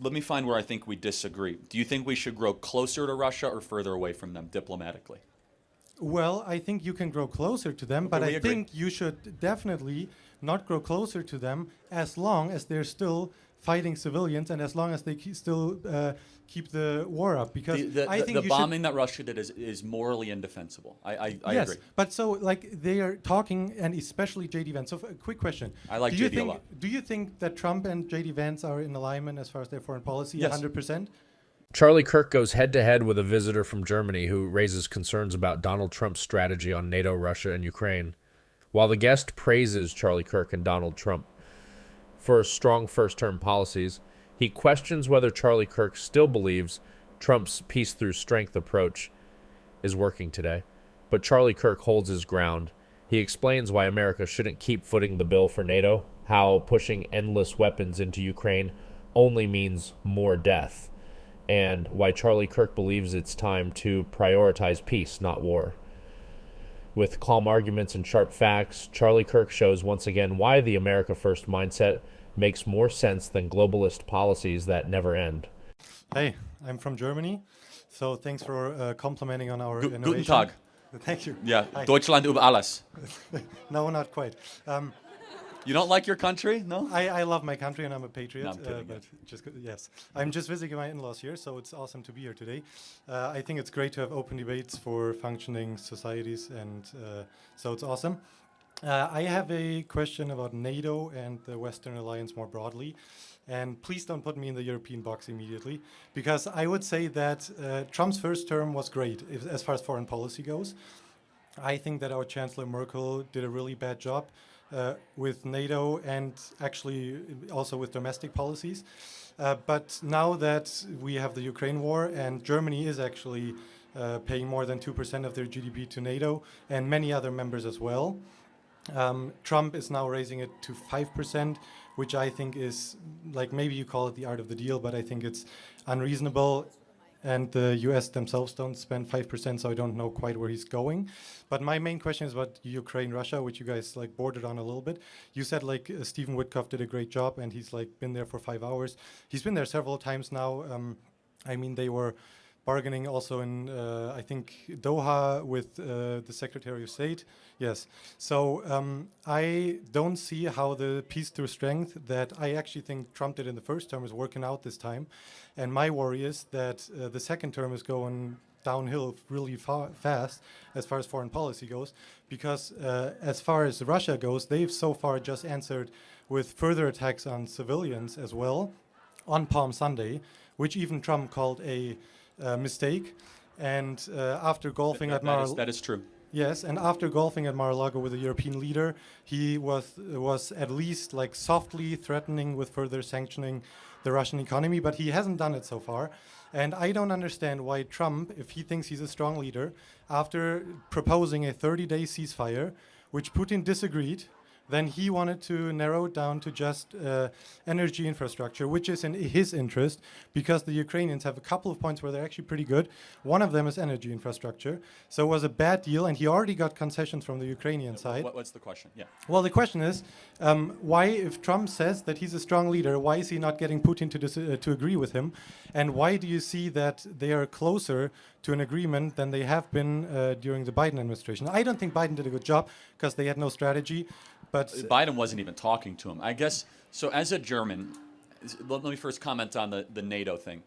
let me find where I think we disagree. Do you think we should grow closer to Russia or further away from them diplomatically? Well, I think you can grow closer to them, but we I agree. think you should definitely not grow closer to them as long as they're still fighting civilians and as long as they still keep the war up. Because I think the bombing that Russia did is morally indefensible. I yes, agree. but so like they are talking, and especially J.D. Vance. So a quick question: I like do you JD a think, lot. Do you think that Trump and J.D. Vance are in alignment as far as their foreign policy? Yes. 100%. Charlie Kirk goes head-to-head with a visitor from Germany who raises concerns about Donald Trump's strategy on NATO, Russia, and Ukraine. While the guest praises Charlie Kirk and Donald Trump for strong first-term policies, he questions whether Charlie Kirk still believes Trump's peace-through-strength approach is working today. But Charlie Kirk holds his ground. He explains why America shouldn't keep footing the bill for NATO, how pushing endless weapons into Ukraine only means more death, and why Charlie Kirk believes it's time to prioritize peace, not war. With calm arguments and sharp facts, Charlie Kirk shows once again why the America First mindset makes more sense than globalist policies that never end. Hey, I'm from Germany, so thanks for complimenting on our innovation. Guten Tag. Thank you. Yeah, Hi. Deutschland über alles. No, not quite. You don't like your country? No? I love my country and I'm a patriot. No, I'm kidding, but yes, I'm just visiting my in-laws here, so it's awesome to be here today. I think it's great to have open debates for functioning societies, and so it's awesome. I have a question about NATO and the Western alliance more broadly. And please don't put me in the European box immediately, because I would say that Trump's first term was great as far as foreign policy goes. I think that our Chancellor Merkel did a really bad job with NATO and actually also with domestic policies. But now that we have the Ukraine war and Germany is actually paying more than 2% of their GDP to NATO and many other members as well, Trump is now raising it to 5%, which I think is, like, maybe you call it the art of the deal, but I think it's unreasonable. And the US themselves don't spend 5%, so I don't know quite where he's going. But my main question is about Ukraine, Russia, which you guys like bordered on a little bit. You said like Stephen Witkoff did a great job and he's like been there for 5 hours. He's been there several times now. I mean, they were bargaining also in, I think, Doha with the Secretary of State. Yes. So I don't see how the peace through strength that I actually think Trump did in the first term is working out this time. And my worry is that the second term is going downhill really fast as far as foreign policy goes, because as far as Russia goes, they've so far just answered with further attacks on civilians as well on Palm Sunday, which even Trump called a mistake. And after golfing at Mar-a-Lago, that is true. Yes, and after golfing at Mar-a-Lago with a European leader, he was at least like softly threatening with further sanctioning the Russian economy, but he hasn't done it so far. And I don't understand why Trump, if he thinks he's a strong leader, after proposing a 30-day ceasefire, which Putin disagreed, then he wanted to narrow it down to just energy infrastructure, which is in his interest, because the Ukrainians have a couple of points where they're actually pretty good. One of them is energy infrastructure. So it was a bad deal, and he already got concessions from the Ukrainian side. What's the question? Yeah. Well, the question is, why, if Trump says that he's a strong leader, why is he not getting Putin to agree with him? And why do you see that they are closer to an agreement than they have been during the Biden administration? I don't think Biden did a good job because they had no strategy. But Biden wasn't even talking to him. I guess, so as a German, let me first comment on the NATO thing.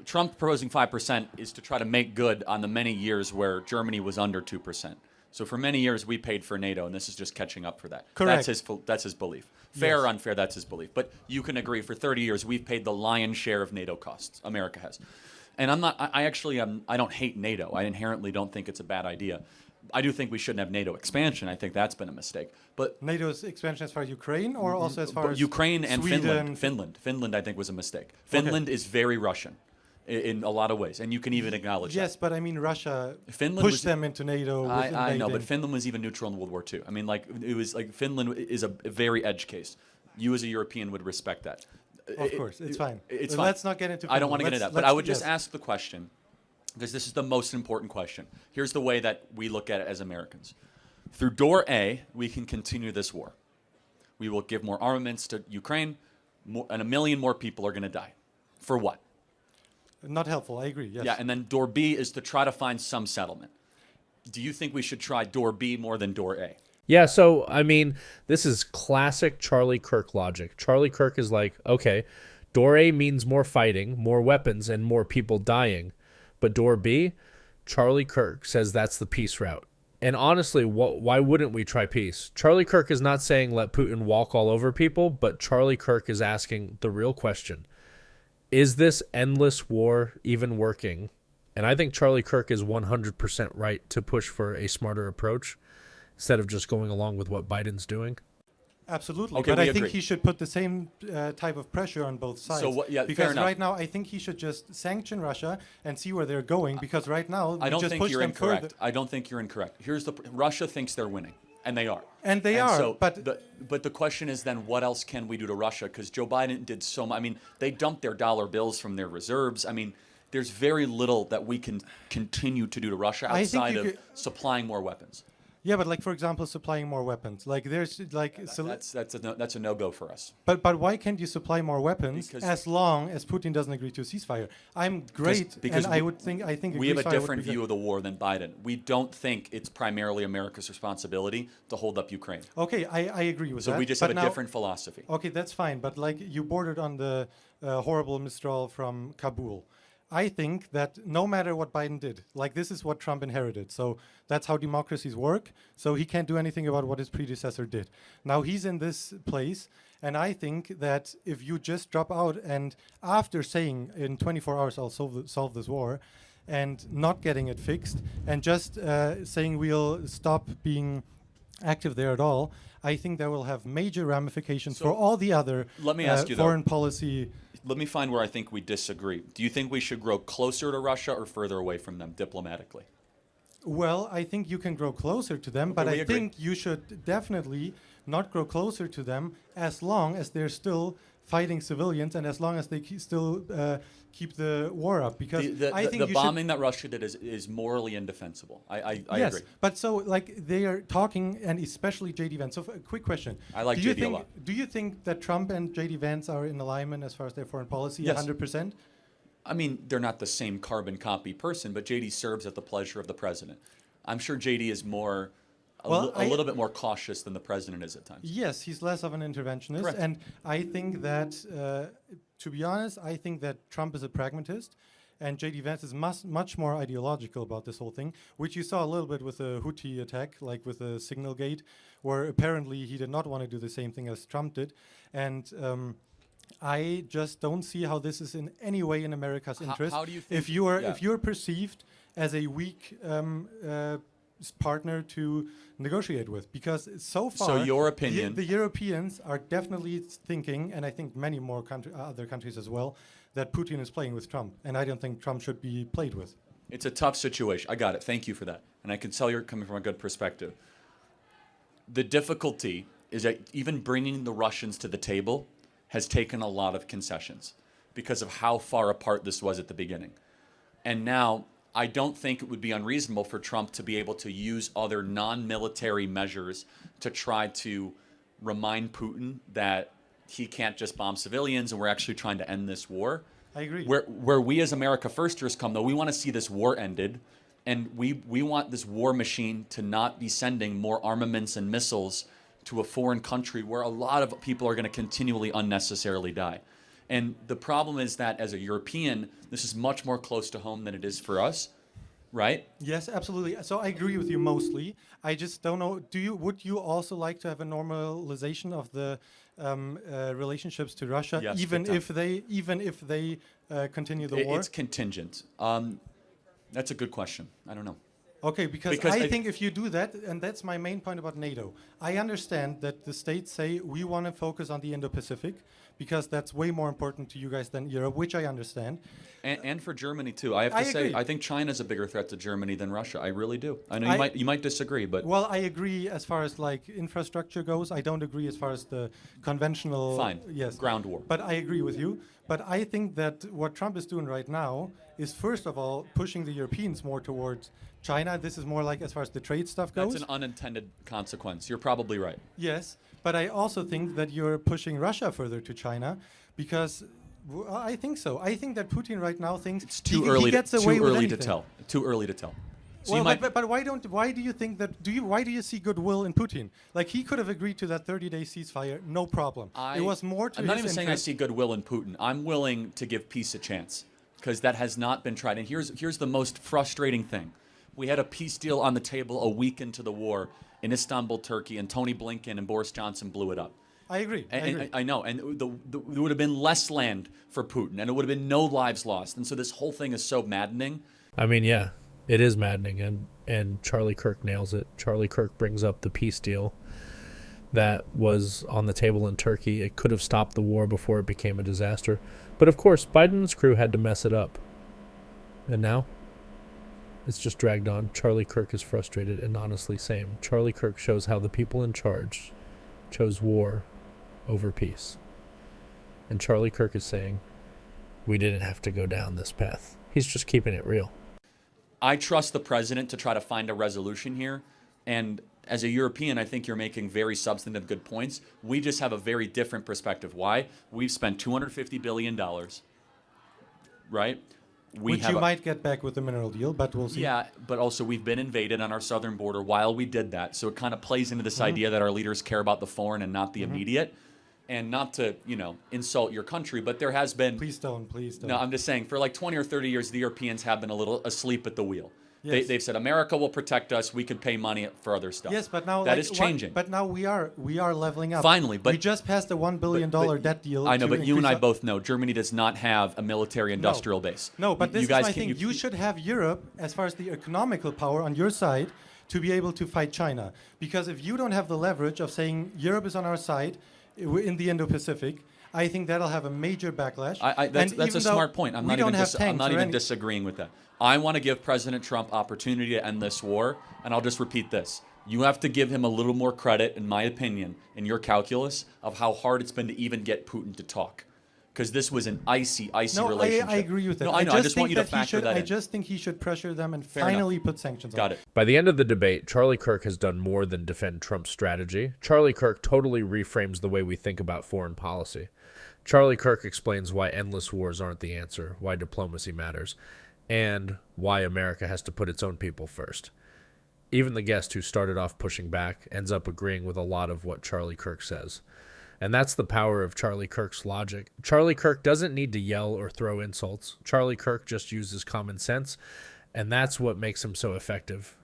Trump proposing 5% is to try to make good on the many years where Germany was under 2%. So for many years we paid for NATO, and this is just catching up for that. Correct. That's his belief. Fair or Yes. unfair, that's his belief. But you can agree, for 30 years we've paid the lion's share of NATO costs. America has. And I don't hate NATO. I inherently don't think it's a bad idea. I do think we shouldn't have NATO expansion. I think that's been a mistake. But NATO's expansion as far as Ukraine, or also as far as Ukraine and Sweden? Finland, I think, was a mistake. Finland is very Russian in a lot of ways, and you can even acknowledge that. Yes, but I mean, Russia Finland pushed was- them into NATO. I know, but Finland was even neutral in World War II. I mean, like, it was like Finland is a very edge case. You as a European would respect that. Of course, it's fine. It's But fine. let's not get into I don't want to get into that, but I would just yes. ask the question, because this is the most important question. Here's the way that we look at it as Americans. Through door A, we can continue this war. We will give more armaments to Ukraine, and 1 million more people are going to die. For what? Not helpful, I agree, yes. Yeah, and then door B is to try to find some settlement. Do you think we should try door B more than door A? Yeah, so, I mean, this is classic Charlie Kirk logic. Charlie Kirk is like, okay, door A means more fighting, more weapons, and more people dying. But door B, Charlie Kirk says that's the peace route. And honestly, why wouldn't we try peace? Charlie Kirk is not saying let Putin walk all over people, but Charlie Kirk is asking the real question. Is this endless war even working? And I think Charlie Kirk is 100% right to push for a smarter approach instead of just going along with what Biden's doing. Absolutely, Okay, but we I think agree. he should put the same type of pressure on both sides. Yeah, fair because enough. right now, I think he should just sanction Russia and see where they're going. Because right now, I we don't just think push you're them incorrect. further. I don't think you're incorrect. Russia thinks they're winning, and they are. And they are, So but the question is then, what else can we do to Russia? Because Joe Biden did so much. I mean, they dumped their dollar bills from their reserves. I mean, there's very little that we can continue to do to Russia I think outside you of could- supplying more weapons. yeah, but like for example, supplying more weapons. Like there's like That's a no-go for us. But why can't you supply more weapons Because- as long as Putin doesn't agree to a ceasefire? I'm great, because and I think we have a ceasefire would different be good. view of the war than Biden. We don't think it's primarily America's responsibility to hold up Ukraine. Okay, I agree with that. So we just but have a now- different philosophy. Okay, that's fine, but like you bordered on the horrible withdrawal from Kabul. I think that no matter what Biden did, like this is what Trump inherited. So that's how democracies work. So he can't do anything about what his predecessor did. Now he's in this place, and I think that if you just drop out and after saying in 24 hours I'll solve this war, and not getting it fixed, and just saying we'll stop being active there at all, I think that will have major ramifications So for all the other let me ask you, though. foreign policy. Let me find where I think we disagree. Do you think we should grow closer to Russia or further away from them diplomatically? Well, I think you can grow closer to them, but we I agree. think you should definitely not grow closer to them as long as they're still fighting civilians and as long as they still keep the war up. Because I think the you bombing that Russia did is morally indefensible. I yes, agree. but so like they are talking, and especially JD Vance. So a quick question: I like do you JD a think, lot. Do you think that Trump and JD Vance are in alignment as far as their foreign policy? Yes. 100%. I mean, they're not the same carbon copy person, but JD serves at the pleasure of the president. I'm sure JD is more a little bit more cautious than the president is at times. Yes, he's less of an interventionist, Correct. and I think that, to be honest, I think that Trump is a pragmatist, and JD Vance is much more ideological about this whole thing, which you saw a little bit with the Houthi attack, like with the Signal Gate, where apparently he did not want to do the same thing as Trump did, and I just don't see how this is in any way in America's interest. How do you think? If you are yeah. if you're perceived as a weak partner to negotiate with, because so far So your opinion- the Europeans are definitely thinking, and I think many more other countries as well, that Putin is playing with Trump, and I don't think Trump should be played with. It's a tough situation. I got it. Thank you for that. And I can tell you're coming from a good perspective. The difficulty is that even bringing the Russians to the table has taken a lot of concessions because of how far apart this was at the beginning. And now I don't think it would be unreasonable for Trump to be able to use other non-military measures to try to remind Putin that he can't just bomb civilians and we're actually trying to end this war. I agree. Where we as America Firsters come, though, we want to see this war ended, and we want this war machine to not be sending more armaments and missiles to a foreign country where a lot of people are going to continually unnecessarily die. And the problem is that as a European, this is much more close to home than it is for us, right? Yes, absolutely. So I agree with you mostly. I just don't know. Would you also like to have a normalization of the relationships to Russia, Yes, even big time. if they continue the war? It's contingent. That's a good question. I don't know. Okay, because Because I I- think if you do that, and that's my main point about NATO, I understand that the states say we want to focus on the Indo-Pacific because that's way more important to you guys than Europe, which I understand. And for Germany too. I have to I say, agree. I think China's a bigger threat to Germany than Russia. I really do. I know I- you might disagree, but Well, I agree as far as like infrastructure goes. I don't agree as far as the conventional. fine. Yes. Ground war. But I agree with you. But I think that what Trump is doing right now is first of all pushing the Europeans more towards China. This is more like as far as the trade stuff goes. That's an unintended consequence. You're probably right. Yes, but I also think that you're pushing Russia further to China because I think so. I think that Putin right now thinks It's too he early. gets Too away with early to anything. tell. Too early to tell. So Well, you might. but why do you think that? Why do you see goodwill in Putin? Like he could have agreed to that 30-day ceasefire, no problem. It was more to I'm not his even saying I interest. see goodwill in Putin. I'm willing to give peace a chance because that has not been tried. And here's the most frustrating thing: we had a peace deal on the table a week into the war in Istanbul, Turkey, and Tony Blinken and Boris Johnson blew it up. I agree. I agree. I know, and there would have been less land for Putin, and it would have been no lives lost. And so this whole thing is so maddening. I mean, yeah, it is maddening, and Charlie Kirk nails it. Charlie Kirk brings up the peace deal that was on the table in Turkey. It could have stopped the war before it became a disaster. But of course, Biden's crew had to mess it up. And now, it's just dragged on. Charlie Kirk is frustrated, and honestly, same. Charlie Kirk shows how the people in charge chose war over peace. And Charlie Kirk is saying, we didn't have to go down this path. He's just keeping it real. I trust the president to try to find a resolution here. And as a European, I think you're making very substantive good points. We just have a very different perspective. Why? We've spent $250 billion, right? Which you might get back with the mineral deal, but we'll see. Yeah, but also we've been invaded on our southern border while we did that. So it kind of plays into this idea that our leaders care about the foreign and not the immediate. And not to, insult your country, but there has been... Please don't. No, I'm just saying, for like 20 or 30 years, the Europeans have been a little asleep at the wheel. Yes. They've said, America will protect us, we could pay money for other stuff. Yes, but now that is changing. But now we are leveling up. Finally, but... we just passed a $1 billion debt deal. I know, but you and I increase both know Germany does not have a military-industrial base. No, but this you is guys my can't- thing. You should have Europe, as far as the economical power on your side, to be able to fight China. Because if you don't have the leverage of saying Europe is on our side in the Indo-Pacific, I think that'll have a major backlash. That's a smart point. I'm not even disagreeing disagreeing with that. I want to give President Trump opportunity to end this war, and I'll just repeat this. You have to give him a little more credit, in my opinion, in your calculus of how hard it's been to even get Putin to talk. Because this was an icy relationship. I agree with that. No, I know. I just want you to factor that in. I just think he should pressure them and Fair finally enough. put sanctions on. Got it. By the end of the debate, Charlie Kirk has done more than defend Trump's strategy. Charlie Kirk totally reframes the way we think about foreign policy. Charlie Kirk explains why endless wars aren't the answer, why diplomacy matters, and why America has to put its own people first. Even the guest who started off pushing back ends up agreeing with a lot of what Charlie Kirk says. And that's the power of Charlie Kirk's logic. Charlie Kirk doesn't need to yell or throw insults. Charlie Kirk just uses common sense, and that's what makes him so effective.